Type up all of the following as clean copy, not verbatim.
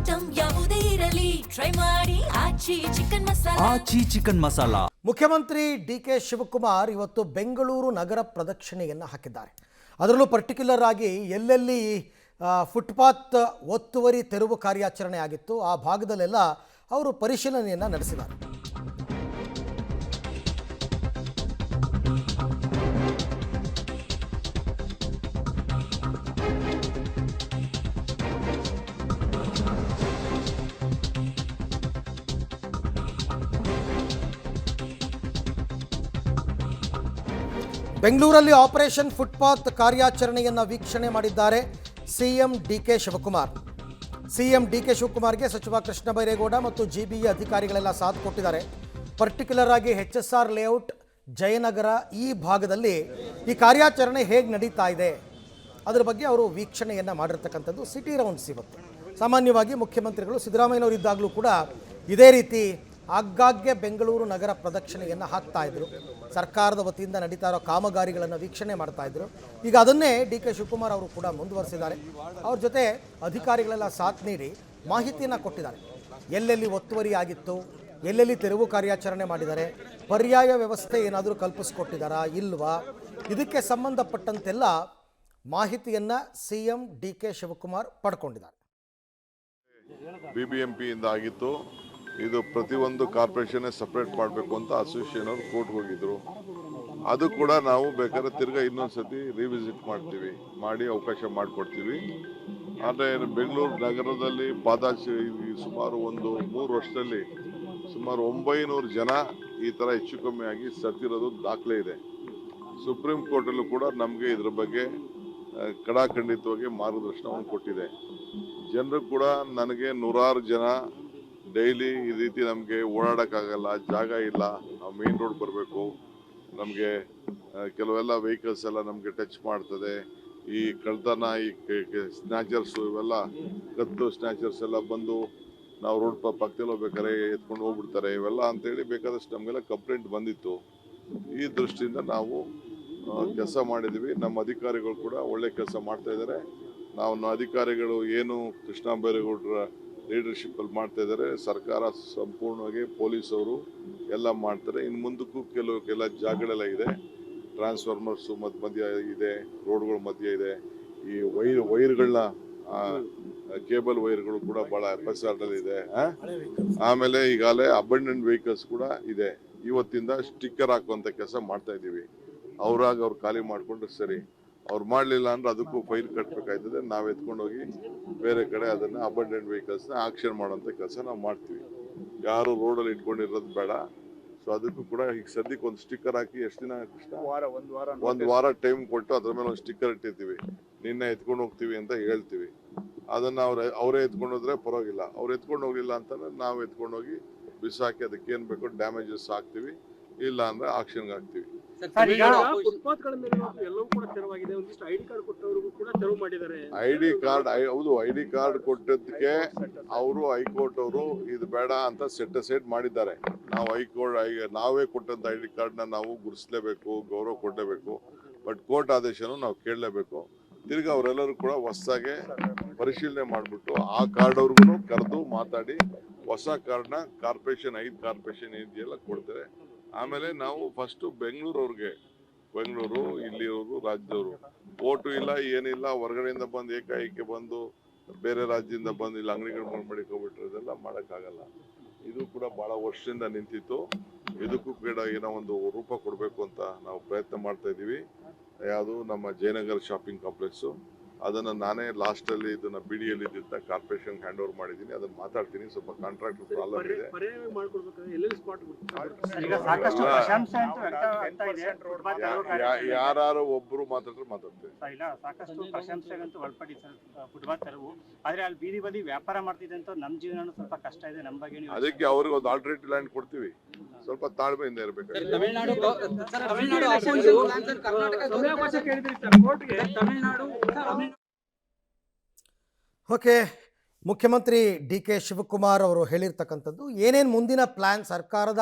Item ಯಾವುದೇ ಇರಲಿ try ಮಾಡಿ ಆಚಿ ಚಿಕನ್ ಮಸಾಲಾ. ಮುಖ್ಯಮಂತ್ರಿ ಡಿ.ಕೆ. ಶಿವಕುಮಾರ್ ಇವತ್ತು ಬೆಂಗಳೂರು ನಗರ ಪ್ರದಕ್ಷಿಣೆಯನ್ನು ಹಾಕಿದ್ದಾರೆ. ಅದರಲ್ಲೂ ಪರ್ಟಿಕ್ಯುಲರ್ ಆಗಿ ಎಲ್ಲೆಲ್ಲಿ ಫುಟ್ಪಾತ್ ಒತ್ತುವರಿ ತೆರವು ಕಾರ್ಯಾಚರಣೆ ಆಗಿತ್ತು ಆ ಭಾಗದಲ್ಲೆಲ್ಲ ಅವರು ಪರಿಶೀಲನೆಯನ್ನು ನಡೆಸಿದ್ದಾರೆ. ಬೆಂಗಳೂರಲ್ಲಿ ಆಪರೇಷನ್ ಫುಟ್ಪಾತ್ ಕಾರ್ಯಾಚರಣೆಯನ್ನು ವೀಕ್ಷಣೆ ಮಾಡಿದ್ದಾರೆ ಸಿಎಂ ಡಿ.ಕೆ. ಶಿವಕುಮಾರ್. ಸಿಎಂ ಡಿ.ಕೆ. ಶಿವಕುಮಾರ್ಗೆ ಸಚಿವ ಕೃಷ್ಣ ಬೈರೇಗೌಡ ಮತ್ತು ಜಿಬಿಇ ಅಧಿಕಾರಿಗಳೆಲ್ಲ ಸಾಥ್ ಕೊಟ್ಟಿದ್ದಾರೆ. ಪರ್ಟಿಕ್ಯುಲರ್ ಆಗಿ HSR ಲೇಔಟ್, ಜಯನಗರ ಈ ಭಾಗದಲ್ಲಿ ಈ ಕಾರ್ಯಾಚರಣೆ ಹೇಗೆ ನಡೀತಾ ಇದೆ ಅದರ ಬಗ್ಗೆ ಅವರು ವೀಕ್ಷಣೆಯನ್ನು ಮಾಡಿರ್ತಕ್ಕಂಥದ್ದು. ಸಿಟಿ ರೌಂಡ್ಸ್ ಇವತ್ತು ಸಾಮಾನ್ಯವಾಗಿ ಮುಖ್ಯಮಂತ್ರಿಗಳು ಸಿದ್ದರಾಮಯ್ಯನವರು ಇದ್ದಾಗಲೂ ಕೂಡ ಇದೇ ರೀತಿ ಆಗಾಗ್ಗೆ ಬೆಂಗಳೂರು ನಗರ ಪ್ರದಕ್ಷಿಣೆಯನ್ನು ಹಾಕ್ತಾ ಇದ್ರು. ಸರ್ಕಾರದ ವತಿಯಿಂದ ನಡೀತಾ ಇರೋ ಕಾಮಗಾರಿಗಳನ್ನು ವೀಕ್ಷಣೆ ಮಾಡ್ತಾ ಇದ್ರು. ಈಗ ಅದನ್ನೇ ಡಿ.ಕೆ. ಶಿವಕುಮಾರ್ ಅವರು ಕೂಡ ಮುಂದುವರಿಸಿದ್ದಾರೆ. ಅವ್ರ ಜೊತೆ ಅಧಿಕಾರಿಗಳೆಲ್ಲ ಸಾಥ್ ನೀಡಿ ಮಾಹಿತಿಯನ್ನು ಕೊಟ್ಟಿದ್ದಾರೆ. ಎಲ್ಲೆಲ್ಲಿ ಒತ್ತುವರಿ ಆಗಿತ್ತು, ಎಲ್ಲೆಲ್ಲಿ ತೆರವು ಕಾರ್ಯಾಚರಣೆ ಮಾಡಿದ್ದಾರೆ, ಪರ್ಯಾಯ ವ್ಯವಸ್ಥೆ ಏನಾದರೂ ಕಲ್ಪಿಸ್ಕೊಟ್ಟಿದ್ದಾರಾ ಇಲ್ವಾ, ಇದಕ್ಕೆ ಸಂಬಂಧಪಟ್ಟಂತೆಲ್ಲ ಮಾಹಿತಿಯನ್ನು ಸಿಎಂ ಡಿ.ಕೆ. ಶಿವಕುಮಾರ್ ಪಡ್ಕೊಂಡಿದ್ದಾರೆ. BBMP ಆಗಿತ್ತು. ಇದು ಪ್ರತಿಯೊಂದು ಕಾರ್ಪೊರೇಷನ್ನೇ ಸಪ್ರೇಟ್ ಮಾಡಬೇಕು ಅಂತ ಅಸೋಸಿಯೇಷನ್ ಅವರು ಕೋರ್ಟ್ಗೆ ಹೋಗಿದ್ರು. ಅದು ಕೂಡ ನಾವು ಬೇಕಾದ್ರೆ ತಿರ್ಗಾ ಇನ್ನೊಂದ್ಸತಿ ರಿವಿಸಿಟ್ ಮಾಡ್ತೀವಿ, ಮಾಡಿ ಅವಕಾಶ ಮಾಡಿಕೊಡ್ತೀವಿ. ಆದರೆ ಬೆಂಗಳೂರು ನಗರದಲ್ಲಿ ಸುಮಾರು ಒಂದು 3 ವರ್ಷದಲ್ಲಿ ಸುಮಾರು 900 ಜನ ಈ ಥರ ಹೆಚ್ಚು ಕಮ್ಮಿ ಆಗಿ ಸತ್ತಿರೋದು ದಾಖಲೆ ಇದೆ. ಸುಪ್ರೀಂ ಕೋರ್ಟಲ್ಲೂ ಕೂಡ ನಮಗೆ ಇದ್ರ ಬಗ್ಗೆ ಕಡಾಖಂಡಿತವಾಗಿ ಮಾರ್ಗದರ್ಶನವನ್ನು ಕೊಟ್ಟಿದೆ. ಜನರು ಕೂಡ ನನಗೆ 100 ಜನ ಡೈಲಿ ಈ ರೀತಿ ನಮಗೆ ಓಡಾಡೋಕ್ಕಾಗಲ್ಲ, ಜಾಗ ಇಲ್ಲ, ನಾವು ಮೇನ್ ರೋಡ್ ಬರಬೇಕು, ನಮಗೆ ಕೆಲವೆಲ್ಲ ವೆಹಿಕಲ್ಸ್ ಎಲ್ಲ ನಮಗೆ ಟಚ್ ಮಾಡ್ತದೆ, ಈ ಕಳ್ತನ, ಈ ಸ್ನ್ಯಾಚರ್ಸು ಇವೆಲ್ಲ ಕದ್ದು ಸ್ನ್ಯಾಚರ್ಸ್ ಎಲ್ಲ ಬಂದು ನಾವು ರೋಡ್ ಪಕ್ಕದಲ್ಲಿ ಹೋಗ್ಬೇಕಾದ್ರೆ ಎತ್ಕೊಂಡು ಹೋಗ್ಬಿಡ್ತಾರೆ, ಇವೆಲ್ಲ ಅಂತೇಳಿ ಬೇಕಾದಷ್ಟು ನಮಗೆಲ್ಲ ಕಂಪ್ಲೇಂಟ್ ಬಂದಿತ್ತು. ಈ ದೃಷ್ಟಿಯಿಂದ ನಾವು ಕೆಲಸ ಮಾಡಿದ್ದೀವಿ. ನಮ್ಮ ಅಧಿಕಾರಿಗಳು ಕೂಡ ಒಳ್ಳೆ ಕೆಲಸ ಮಾಡ್ತಾ ಇದ್ದಾರೆ. ನಾವು ಅಧಿಕಾರಿಗಳು ಏನು ಕೃಷ್ಣ ಬೈರೇಗೌಡರ ಲೀಡರ್ಶಿಪ್ಪಲ್ಲಿ ಮಾಡ್ತಾ ಇದ್ದಾರೆ. ಸರ್ಕಾರ ಸಂಪೂರ್ಣವಾಗಿ ಪೊಲೀಸವರು ಎಲ್ಲ ಮಾಡ್ತಾರೆ. ಇನ್ನು ಮುಂದಕ್ಕೂ ಕೆಲ ಜಾಗಗಳೆಲ್ಲ ಇದೆ, ಟ್ರಾನ್ಸ್ಫಾರ್ಮರ್ಸು ಮಧ್ಯ ಇದೆ, ರೋಡ್ಗಳ ಮಧ್ಯೆ ಇದೆ, ಈ ವೈರ್ಗಳನ್ನ ಕೇಬಲ್ ವೈರ್ಗಳು ಕೂಡ ಭಾಳ ಎಫ್ಎಸ್ಆರ್ನಲ್ಲಿ ಇದೆ. ಆಮೇಲೆ ಈಗಾಗಲೇ ಅಬಂಡೆಂಟ್ ವೆಹಿಕಲ್ಸ್ ಕೂಡ ಇದೆ. ಇವತ್ತಿಂದ ಸ್ಟಿಕ್ಕರ್ ಹಾಕುವಂಥ ಕೆಲಸ ಮಾಡ್ತಾ ಇದ್ದೀವಿ. ಅವ್ರಾಗ ಅವ್ರು ಖಾಲಿ ಮಾಡಿಕೊಂಡ್ರೆ ಸರಿ, ಅವ್ರು ಮಾಡಲಿಲ್ಲ ಅಂದ್ರೆ ಅದಕ್ಕೂ ಫೈನ್ ಕಟ್ಟಬೇಕಾಯ್ತದೆ. ನಾವು ಎತ್ಕೊಂಡೋಗಿ ಬೇರೆ ಕಡೆ ಅದನ್ನು ಅಬಂಡೆಂಟ್ ವೆಹಿಕಲ್ಸ್ನ ಆಕ್ಷನ್ ಮಾಡೋಂಥ ಕೆಲಸ ನಾವು ಮಾಡ್ತೀವಿ. ಯಾರು ರೋಡಲ್ಲಿ ಇಟ್ಕೊಂಡಿರೋದು ಬೇಡ. ಸೊ ಅದಕ್ಕೂ ಕೂಡ ಈಗ ಸದ್ಯಕ್ಕೆ ಒಂದು ಸ್ಟಿಕ್ಕರ್ ಹಾಕಿ ಎಷ್ಟು ದಿನ ಒಂದು ವಾರ ಟೈಮ್ ಕೊಟ್ಟು ಅದ್ರ ಮೇಲೆ ಒಂದು ಸ್ಟಿಕ್ಕರ್ ಇಟ್ಟಿರ್ತೀವಿ. ನಿನ್ನೆ ಎತ್ಕೊಂಡು ಹೋಗ್ತೀವಿ ಅಂತ ಹೇಳ್ತೀವಿ. ಅದನ್ನು ಅವರೇ ಎತ್ಕೊಂಡು ಹೋದ್ರೆ ಪರವಾಗಿಲ್ಲ. ಅವ್ರು ಎತ್ಕೊಂಡು ಹೋಗ್ಲಿಲ್ಲ ಅಂತಂದ್ರೆ ನಾವು ಎತ್ಕೊಂಡೋಗಿ ಬಿಸಾಕಿ ಅದಕ್ಕೆ ಏನು ಬೇಕೋ ಡ್ಯಾಮೇಜಸ್ ಹಾಕ್ತೀವಿ, ಇಲ್ಲ ಅಂದ್ರೆ ಆಕ್ಷನ್ಗೆ ಹಾಕ್ತೀವಿ. ಐಡಿ ಕಾರ್ಡ್ ಕೊಟ್ಟದಕ್ಕೆ ಅವರು ಹೈಕೋರ್ಟ್ ಅವರು ಇದು ಬೇಡ ಅಂತ ಸೆಟ್ ಮಾಡಿದ್ದಾರೆ. ನಾವು ನಾವೇ ಕೊಟ್ಟಂತ ಐಡಿ ಕಾರ್ಡ್ನ ನಾವು ಗುರುತಿಸಲೇಬೇಕು, ಗೌರವ ಕೊಡಲೇಬೇಕು. ಬಟ್ ಕೋರ್ಟ್ ಆದೇಶನು ನಾವು ಕೇಳಲೇಬೇಕು. ತಿರ್ಗಿ ಅವರೆಲ್ಲರೂ ಕೂಡ ಹೊಸದಾಗೆ ಪರಿಶೀಲನೆ ಮಾಡಿಬಿಟ್ಟು ಆ ಕಾರ್ಡ್ ಅವ್ರಿಗೂ ಕರೆದು ಮಾತಾಡಿ ಹೊಸ ಕಾರ್ಡ್ನ ಕಾರ್ಪೊರೇಷನ್ 5 ಕಾರ್ಪೊರೇಷನ್ ಇದೆಯಲ್ಲ ಕೊಡ್ತಾರೆ. ಆಮೇಲೆ ನಾವು ಫಸ್ಟು ಬೆಂಗಳೂರು ಇಲ್ಲಿರೋರು ರಾಜ್ಯದವರು ಓಟು ಇಲ್ಲ ಏನಿಲ್ಲ, ಹೊರಗಡೆಯಿಂದ ಬಂದು ಏಕಾಏಕಿ ಬಂದು ಬೇರೆ ರಾಜ್ಯದಿಂದ ಬಂದು ಇಲ್ಲಿ ಅಂಗಡಿಗಳು ಮಾಡಿಕೊಂಡ್ಬಿಟ್ರೆ ಮಾಡೋಕ್ಕಾಗಲ್ಲ. ಇದು ಕೂಡ ಭಾಳ ವರ್ಷದಿಂದ ನಿಂತಿತ್ತು. ಇದಕ್ಕೂ ಕೂಡ ಏನೋ ಒಂದು ರೂಪ ಕೊಡಬೇಕು ಅಂತ ನಾವು ಪ್ರಯತ್ನ ಮಾಡ್ತಾ ಇದ್ದೀವಿ. ಯಾವುದು ನಮ್ಮ ಜಯನಗರ ಶಾಪಿಂಗ್ ಕಾಂಪ್ಲೆಕ್ಸು, ಅದನ್ನು ನಾನೇ ಲಾಸ್ಟಲ್ಲಿ ಇದನ್ನು BDಯಲ್ಲಿ ಇದ್ದಿದ್ದ ಕಾರ್ಪೊರೇಷನ್ ಹ್ಯಾಂಡ್ ಓವರ್ ಮಾಡಿದ್ದೀನಿ. ಅದನ್ನು ಮಾತಾಡ್ತೀನಿ. ಸ್ವಲ್ಪ ಕಾಂಟ್ರಾಕ್ಟ್ ಪ್ರಾಬ್ಲಮ್ ಇದೆ. ಯಾರು ಒಬ್ಬರು ಮಾತಾಡ್ತಾರೆ ಮಾತಾಡ್ತೇವೆ. ಸಾಕಷ್ಟು ಪ್ರಶಂಸೆಗಂತೂ ಒಳಪಡಿ ಫುಟ್ಪಾತ್ ತೆರವು. ಆದ್ರೆ ಅಲ್ಲಿ ಬೀದಿ ಬದಿ ವ್ಯಾಪಾರ ಮಾಡ್ತಿದೆ ಅಂತ ನಮ್ಮ ಜೀವನ ಸ್ವಲ್ಪ ಕಷ್ಟ ಇದೆ. ನಮ್ಮ ಬಗ್ಗೆ ಅದಕ್ಕೆ ಅವ್ರಿಗೆ ಒಂದು ಆಲ್ಟರ್ನೇಟಿವ್ ಲ್ಯಾಂಡ್ ಕೊಡ್ತೀವಿ. ಸ್ವಲ್ಪ ತಾಳ್ಮೆಯಿಂದ ಇರಬೇಕು. ಓಕೆ, ಮುಖ್ಯಮಂತ್ರಿ ಡಿ.ಕೆ. ಶಿವಕುಮಾರ್ ಅವರು ಹೇಳಿರ್ತಕ್ಕಂಥದ್ದು ಏನೇನು ಮುಂದಿನ ಪ್ಲ್ಯಾನ್, ಸರ್ಕಾರದ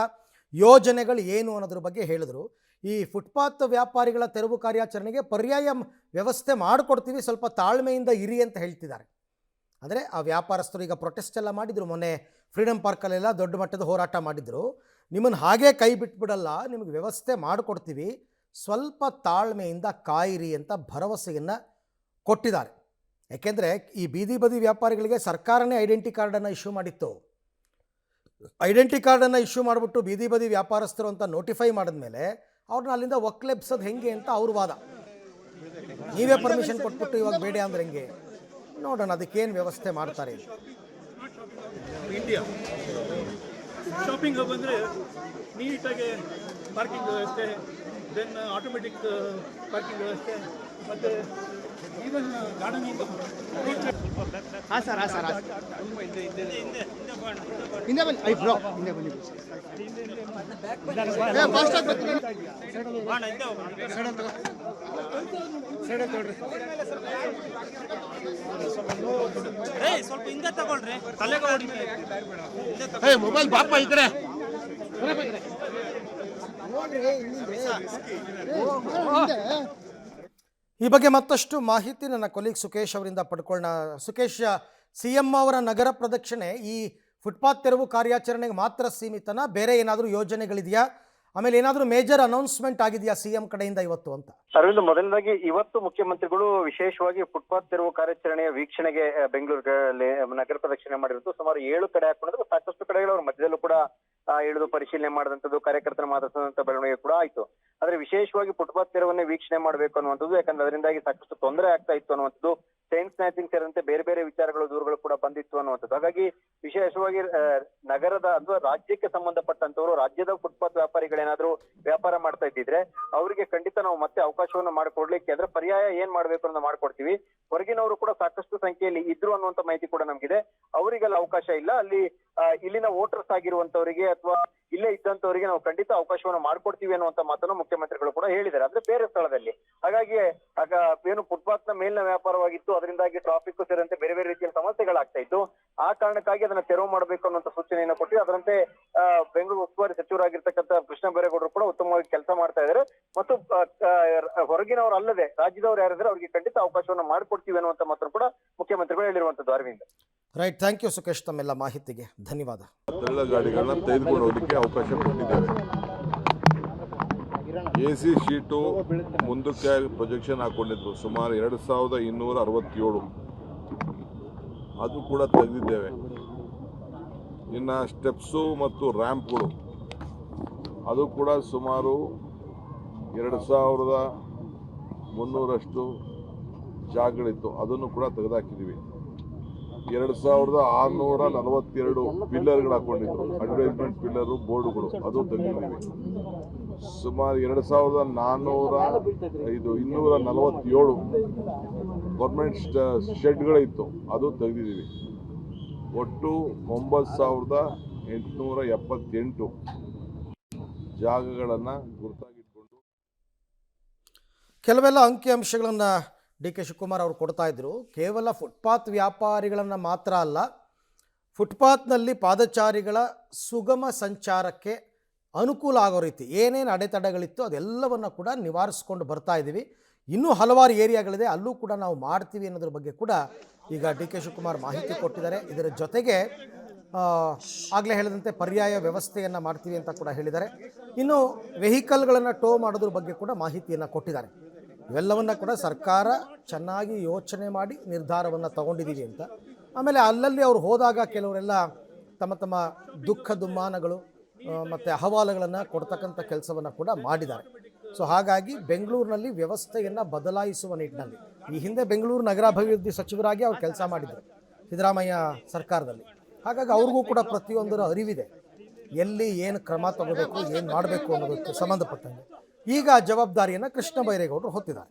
ಯೋಜನೆಗಳು ಏನು ಅನ್ನೋದ್ರ ಬಗ್ಗೆ ಹೇಳಿದ್ರು. ಈ ಫುಟ್ಪಾತ್ ವ್ಯಾಪಾರಿಗಳ ತೆರವು ಕಾರ್ಯಾಚರಣೆಗೆ ಪರ್ಯಾಯ ವ್ಯವಸ್ಥೆ ಮಾಡಿಕೊಡ್ತೀವಿ, ಸ್ವಲ್ಪ ತಾಳ್ಮೆಯಿಂದ ಇರಿ ಅಂತ ಹೇಳ್ತಿದ್ದಾರೆ. ಅಂದರೆ ಆ ವ್ಯಾಪಾರಸ್ಥರು ಈಗ ಪ್ರೊಟೆಸ್ಟ್ ಎಲ್ಲ ಮಾಡಿದರು, ಮೊನ್ನೆ ಫ್ರೀಡಮ್ ಪಾರ್ಕಲ್ಲೆಲ್ಲ ದೊಡ್ಡ ಮಟ್ಟದ ಹೋರಾಟ ಮಾಡಿದರು. ನಿಮ್ಮನ್ನು ಹಾಗೇ ಕೈ ಬಿಟ್ಬಿಡಲ್ಲ, ನಿಮಗೆ ವ್ಯವಸ್ಥೆ ಮಾಡಿಕೊಡ್ತೀವಿ, ಸ್ವಲ್ಪ ತಾಳ್ಮೆಯಿಂದ ಕಾಯಿರಿ ಅಂತ ಭರವಸೆಯನ್ನು ಕೊಟ್ಟಿದ್ದಾರೆ. ಯಾಕೆಂದರೆ ಈ ಬೀದಿ ಬದಿ ವ್ಯಾಪಾರಿಗಳಿಗೆ ಸರ್ಕಾರನೇ ಐಡೆಂಟಿ ಕಾರ್ಡನ್ನು ಇಶ್ಯೂ ಮಾಡಿತ್ತು. ಐಡೆಂಟಿ ಕಾರ್ಡನ್ನು ಇಶ್ಯೂ ಮಾಡಿಬಿಟ್ಟು ಬೀದಿ ಬದಿ ವ್ಯಾಪಾರಸ್ಥರು ಅಂತ ನೋಟಿಫೈ ಮಾಡಿದ್ಮೇಲೆ ಅವ್ರನ್ನ ಅಲ್ಲಿಂದ ಒಕ್ಲೆಬ್ಸೋದು ಹೆಂಗೆ ಅಂತ ಅವ್ರ ವಾದ. ನೀವೇ ಪರ್ಮಿಷನ್ ಕೊಟ್ಬಿಟ್ಟು ಇವಾಗ ಬೇಡ ಅಂದ್ರೆ ಹೆಂಗೆ? ನೋಡೋಣ ಅದಕ್ಕೇನು ವ್ಯವಸ್ಥೆ ಮಾಡ್ತಾರೆ. ಇಂಡಿಯಾ ಶಾಪಿಂಗ್ ಹಬ್ ಅಂದರೆ ನೀಟಾಗಿ ಪಾರ್ಕಿಂಗ್ ವ್ಯವಸ್ಥೆ, ದೆನ್ ಆಟೋಮೆಟಿಕ್ ಪಾರ್ಕಿಂಗ್ ವ್ಯವಸ್ಥೆ, ಮತ್ತು ಈವನ್ ಗಾರ್ಡನಿಂಗ್. ಹಾಂ ಸರ್ ಹಿಂದೆ ಬನ್ನಿ. ಐ ಬ್ರೋ ಹಿಂದೆ ಬನ್ನಿ. ಫಾಸ್ಟಾಗಿ ಬರ್ತೀನಿ. ಸ್ವಲ್ಪ ಹಿಂದೆ ತಗೊಳ್ರಿ, ತಲೆಗೆ ಮೊಬೈಲ್ ಬಾಪ ಇದ್ರೆ ಈ ಬಗ್ಗೆ ಮತ್ತಷ್ಟು ಮಾಹಿತಿ ನನ್ನ ಕೊಲೀಗ್ ಸುಕೇಶ್ ಅವರಿಂದ ಪಡ್ಕೊಳ್ಳೋಣ. ಸುಕೇಶ್, CM ಅವರ ನಗರ ಪ್ರದಕ್ಷಿಣೆ ಈ ಫುಟ್ಪಾತ್ ತೆರವು ಕಾರ್ಯಾಚರಣೆಗೆ ಮಾತ್ರ ಸೀಮಿತನಾ? ಬೇರೆ ಏನಾದರೂ ಯೋಜನೆಗಳಿದೆಯಾ? ಆಮೇಲೆ ಏನಾದರೂ ಮೇಜರ್ ಅನೌನ್ಸ್ಮೆಂಟ್ ಆಗಿದೆಯಾ CM ಕಡೆಯಿಂದ ಇವತ್ತು ಅಂತ? ಅರವಿಂದ್, ಮೊದಲನೇದಾಗಿ ಇವತ್ತು ಮುಖ್ಯಮಂತ್ರಿಗಳು ವಿಶೇಷವಾಗಿ ಫುಟ್ಪಾತ್ ತೆರವು ಕಾರ್ಯಾಚರಣೆಯ ವೀಕ್ಷಣೆಗೆ ಬೆಂಗಳೂರಲ್ಲಿ ನಗರ ಪ್ರದಕ್ಷಿಣೆ ಮಾಡಿರೋದು. ಸುಮಾರು 7 ಕಡೆ ಹಾಕೊಂಡಿದ್ರು. ಸಾಕಷ್ಟು ಕಡೆಗಳು ಅವ್ರ ಮಧ್ಯದಲ್ಲೂ ಕೂಡ ಇಳಿದು ಪರಿಶೀಲನೆ ಮಾಡಿದಂಥದ್ದು, ಕಾರ್ಯಕರ್ತರ ಮಾತಾಡಿಸಿದಂಥ ಬೆಳವಣಿಗೆ ಕೂಡ ಆಯ್ತು. ಆದ್ರೆ ವಿಶೇಷವಾಗಿ ಫುಟ್ಪಾತ್ ತೆರವನ್ನೇ ವೀಕ್ಷಣೆ ಮಾಡಬೇಕು ಅನ್ನುವಂಥದ್ದು, ಯಾಕಂದ್ರೆ ಅದರಿಂದಾಗಿ ಸಾಕಷ್ಟು ತೊಂದರೆ ಆಗ್ತಾ ಇತ್ತು ಅನ್ನುವಂಥದ್ದು, ಚೈನ್ ಸ್ನ್ಯಾಚಿಂಗ್ ಸೇರಿದಂತೆ ಬೇರೆ ಬೇರೆ ವಿಚಾರಗಳು, ದೂರುಗಳು ಕೂಡ ಬಂದಿತ್ತು ಅನ್ನುವಂಥದ್ದು. ಹಾಗಾಗಿ ವಿಶೇಷವಾಗಿ ನಗರದ ಅಥವಾ ರಾಜ್ಯಕ್ಕೆ ಸಂಬಂಧಪಟ್ಟಂತವರು, ರಾಜ್ಯದ ಫುಟ್ಪಾತ್ ವ್ಯಾಪಾರಿಗಳೇನಾದ್ರೂ ವ್ಯಾಪಾರ ಮಾಡ್ತಾ ಇದ್ದಿದ್ರೆ ಅವರಿಗೆ ಖಂಡಿತ ನಾವು ಮತ್ತೆ ಅವಕಾಶವನ್ನು ಮಾಡಿಕೊಡ್ಲಿಕ್ಕೆ, ಅಂದ್ರೆ ಪರ್ಯಾಯ ಏನ್ ಮಾಡ್ಬೇಕು ಅನ್ನೋದು ಮಾಡ್ಕೊಡ್ತೀವಿ. ಹೊರಗಿನವರು ಕೂಡ ಸಾಕಷ್ಟು ಸಂಖ್ಯೆಯಲ್ಲಿ ಇದ್ರು ಅನ್ನುವಂತ ಮಾಹಿತಿ ಕೂಡ ನಮ್ಗಿದೆ. ಅವರಿಗೆಲ್ಲ ಅವಕಾಶ ಇಲ್ಲ. ಇಲ್ಲಿನ ವೋಟರ್ಸ್ ಆಗಿರುವಂತವರಿಗೆ ಅಥವಾ ಇಲ್ಲೇ ಇದ್ದಂತವರಿಗೆ ನಾವು ಖಂಡಿತ ಅವಕಾಶವನ್ನು ಮಾಡ್ಕೊಡ್ತೀವಿ ಅನ್ನುವಂತ ಮಾತನ್ನು ಮುಖ್ಯಮಂತ್ರಿಗಳು ಕೂಡ ಹೇಳಿದ್ದಾರೆ, ಅಂದ್ರೆ ಬೇರೆ ಸ್ಥಳದಲ್ಲಿ. ಹಾಗಾಗಿ ಏನು ಫುಟ್ಪಾತ್ ನ ಮೇಲಿನ ವ್ಯಾಪಾರವಾಗಿತ್ತು, ಅದರಿಂದಾಗಿ ಟ್ರಾಫಿಕ್ ಸೇರಿದಂತೆ ಬೇರೆ ಬೇರೆ ರೀತಿಯ ಸಮಸ್ಯೆಗಳಾಗ್ತಾ ಇತ್ತು. ಆ ಕಾರಣಕ್ಕಾಗಿ ಅದನ್ನ ತೆರವು ಮಾಡಬೇಕು ಅನ್ನುವಂತ ಸೂಚನೆಯನ್ನು ಕೊಟ್ಟು ಅದರಂತೆ ಬೆಂಗಳೂರು ಉಸ್ತುವಾರಿ ಸಚಿವರಾಗಿರ್ತಕ್ಕಂಥ ಕೃಷ್ಣ ಬೈರೇಗೌಡರು ಕೂಡ ಉತ್ತಮವಾಗಿ ಕೆಲಸ ಮಾಡ್ತಾ ಇದ್ದಾರೆ. ಮತ್ತು ಹೊರಗಿನವರು ಅಲ್ಲದೆ ರಾಜ್ಯದವರು ಯಾರಿದ್ರೆ ಅವರಿಗೆ ಖಂಡಿತ ಅವಕಾಶವನ್ನು ಮಾಡಿಕೊಡ್ತೀವಿ ಅನ್ನುವಂತ ಮಾತನ್ನು ಕೂಡ ಮುಖ್ಯಮಂತ್ರಿಗಳು ಹೇಳಿರುವಂತದ್ದು. Arvind, right, thank you Sukesh, ತಮ್ಮೆಲ್ಲ ಮಾಹಿತಿಗೆ ಧನ್ಯವಾದ. ತೆರಳ ಗಾಡಿಗಳನ್ನ ತೆಗೆದುಕೊಂಡು ಹೋಗಲಿಕ್ಕೆ ಅವಕಾಶ ಕೊಟ್ಟಿದ್ದೇವೆ. AC ಶೀಟು ಮುಂದಕ್ಕೆ ಪ್ರೊಜೆಕ್ಷನ್ ಹಾಕೊಂಡಿದ್ರು, ಸುಮಾರು 2267, ಅದು ಕೂಡ ತೆಗೆದಿದ್ದೇವೆ. ಇನ್ನು ಸ್ಟೆಪ್ಸು ಮತ್ತು ರ್ಯಾಂಪ್ಗಳು ಅದು ಕೂಡ ಸುಮಾರು 2300 ಜಾಗಗಳಿತ್ತು, ಅದನ್ನು ಕೂಡ ತೆಗೆದುಹಾಕಿದ್ದೀವಿ. 2642 ಪಿಲ್ಲರ್ಗಳು ಹಾಕೊಂಡಿದ್ರು, ಅಡ್ವರ್ಟೈಸ್ಮೆಂಟ್ ಪಿಲ್ಲರು, ಬೋರ್ಡುಗಳು, ಅದು ತೆಗೆದಿದ್ದೀವಿ. ಸುಮಾರು 247 ಗೌರ್ಮೆಂಟ್ ಶೆಡ್ಗಳಿತ್ತು, ಅದು ತೆಗೆದಿದ್ದೀವಿ. ಒಟ್ಟು 9878 ಜಾಗಗಳನ್ನು ಗುರುತಾಗಿಟ್ಕೊಂಡು ಕೆಲವೆಲ್ಲ ಅಂಕಿಅಂಶಗಳನ್ನು DK ಶಿವಕುಮಾರ್ ಅವರು ಕೊಡ್ತಾ ಇದ್ರು. ಕೇವಲ ಫುಟ್ಪಾತ್ ವ್ಯಾಪಾರಿಗಳನ್ನು ಮಾತ್ರ ಅಲ್ಲ, ಫುಟ್ಪಾತ್ನಲ್ಲಿ ಪಾದಚಾರಿಗಳ ಸುಗಮ ಸಂಚಾರಕ್ಕೆ ಅನುಕೂಲ ಆಗೋ ರೀತಿ ಏನೇನು ಅಡೆತಡೆಗಳಿತ್ತು ಅದೆಲ್ಲವನ್ನು ಕೂಡ ನಿವಾರಿಸ್ಕೊಂಡು ಬರ್ತಾ ಇದ್ದೀವಿ. ಇನ್ನೂ ಹಲವಾರು ಏರಿಯಾಗಳಿದೆ, ಅಲ್ಲೂ ಕೂಡ ನಾವು ಮಾಡ್ತೀವಿ ಅನ್ನೋದ್ರ ಬಗ್ಗೆ ಕೂಡ ಈಗ DK ಶಿವಕುಮಾರ್ ಮಾಹಿತಿ ಕೊಟ್ಟಿದ್ದಾರೆ. ಇದರ ಜೊತೆಗೆ ಆಗಲೇ ಹೇಳಿದಂತೆ ಪರ್ಯಾಯ ವ್ಯವಸ್ಥೆಯನ್ನು ಮಾಡ್ತೀವಿ ಅಂತ ಕೂಡ ಹೇಳಿದ್ದಾರೆ. ಇನ್ನು ವೆಹಿಕಲ್ಗಳನ್ನು ಟೋ ಮಾಡೋದ್ರ ಬಗ್ಗೆ ಕೂಡ ಮಾಹಿತಿಯನ್ನು ಕೊಟ್ಟಿದ್ದಾರೆ. ಇವೆಲ್ಲವನ್ನು ಕೂಡ ಸರ್ಕಾರ ಚೆನ್ನಾಗಿ ಯೋಚನೆ ಮಾಡಿ ನಿರ್ಧಾರವನ್ನು ತಗೊಂಡಿದ್ದೀವಿ ಅಂತ. ಆಮೇಲೆ ಅಲ್ಲಲ್ಲಿ ಅವ್ರು ಹೋದಾಗ ಕೆಲವರೆಲ್ಲ ತಮ್ಮ ತಮ್ಮ ದುಃಖ ದುಮ್ಮಾನಗಳು ಮತ್ತು ಅಹವಾಲುಗಳನ್ನು ಕೊಡ್ತಕ್ಕಂಥ ಕೆಲಸವನ್ನು ಕೂಡ ಮಾಡಿದ್ದಾರೆ. ಸೊ ಹಾಗಾಗಿ ಬೆಂಗಳೂರಿನಲ್ಲಿ ವ್ಯವಸ್ಥೆಯನ್ನು ಬದಲಾಯಿಸುವ ನಿಟ್ಟಿನಲ್ಲಿ ಈ ಹಿಂದೆ ಬೆಂಗಳೂರು ನಗರಾಭಿವೃದ್ಧಿ ಸಚಿವರಾಗಿ ಅವ್ರು ಕೆಲಸ ಮಾಡಿದರು ಸಿದ್ದರಾಮಯ್ಯ ಸರ್ಕಾರದಲ್ಲಿ. ಹಾಗಾಗಿ ಅವ್ರಿಗೂ ಕೂಡ ಪ್ರತಿಯೊಂದರ ಅರಿವಿದೆ, ಎಲ್ಲಿ ಏನು ಕ್ರಮ ತಗೋಬೇಕು, ಏನು ಮಾಡಬೇಕು ಅನ್ನೋದಕ್ಕೆ ಸಂಬಂಧಪಟ್ಟಂಗೆ. ಈಗ ಜವಾಬ್ದಾರಿಯನ್ನು ಕೃಷ್ಣ ಬೈರೇಗೌಡರು ಹೊತ್ತಿದ್ದಾರೆ.